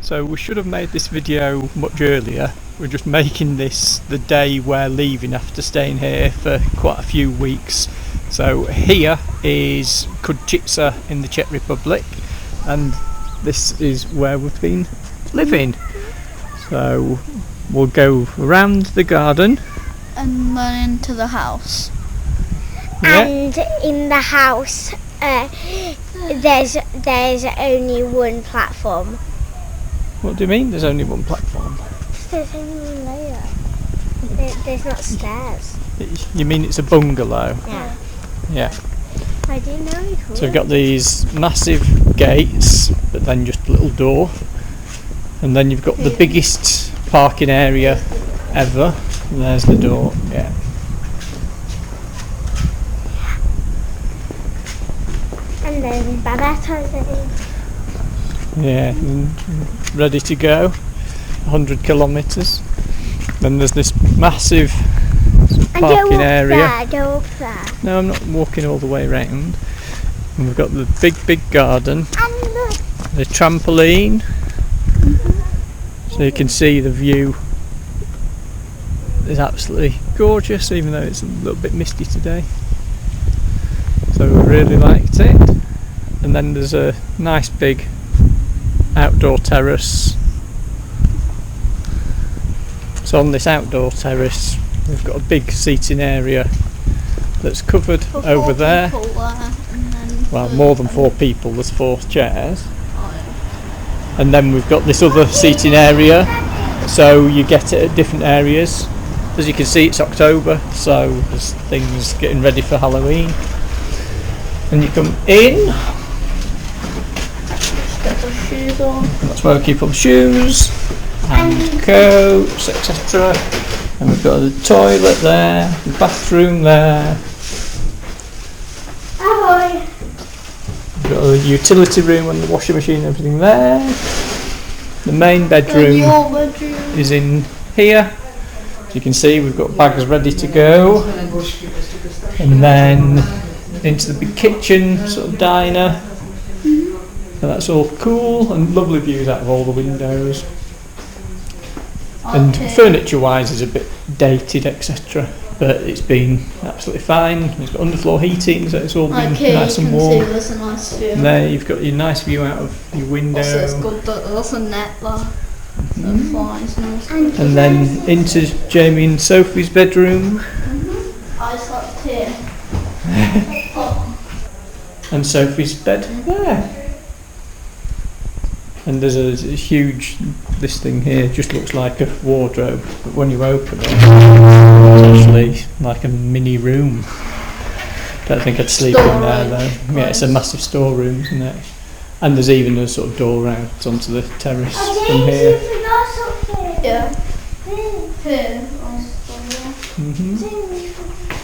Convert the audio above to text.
So we should have made this video much earlier. We're just making this the day we're leaving after staying here for quite a few weeks. So here is Chudcice in the Czech Republic, and this is where we've been living. So we'll go around the garden and then into the house. Yeah. And in the house there's only one platform. What do you mean there's only one platform? There's only one layer. There's not stairs. You mean it's a bungalow? Yeah. Yeah. I didn't know it was. So we've got these massive gates, but then just a little door. And then you've got the biggest parking area ever. And there's the door, yeah. And then Babette. Yeah, and ready to go. 100 kilometres. Then there's this massive parking area. Go up there. No, I'm not walking all the way around. And we've got the big garden. And look. The trampoline. So you can see the view is absolutely gorgeous, even though it's a little bit misty today. So we really liked it. And then there's a nice big outdoor terrace. So on this outdoor terrace we've got a big seating area that's covered over there. Well, more than 4 people, there's 4 chairs. And then we've got this other seating area, so you get it at different areas. As you can see, it's October, so there's things getting ready for Halloween. And you come in, Shoes on. and that's where we keep all the shoes and coats, etc. And we've got the toilet there, the bathroom there. Ahoy. We've got the utility room and the washing machine and everything there. The main bedroom Your bedroom. is in here. As you can see, we've got bags ready to go. And then into the big kitchen, sort of diner. So that's all cool and lovely views out of all the windows. And furniture wise is a bit dated, etc. But it's been absolutely fine. It's got underfloor heating, so it's all been nice and warm. You can see there's a nice view. And there you've got your nice view out of your window. Also, it's good that there's a net there. So flies and all. And then into Jamie and Sophie's bedroom. I slept here. And Sophie's bed there. And there's a huge, this thing here just looks like a wardrobe, but when you open it, it's actually like a mini room. Don't think I'd sleep in there though. Yeah, it's a massive storeroom, isn't it? And there's even a sort of door out onto the terrace from here. Yeah. Here. Mm-hmm.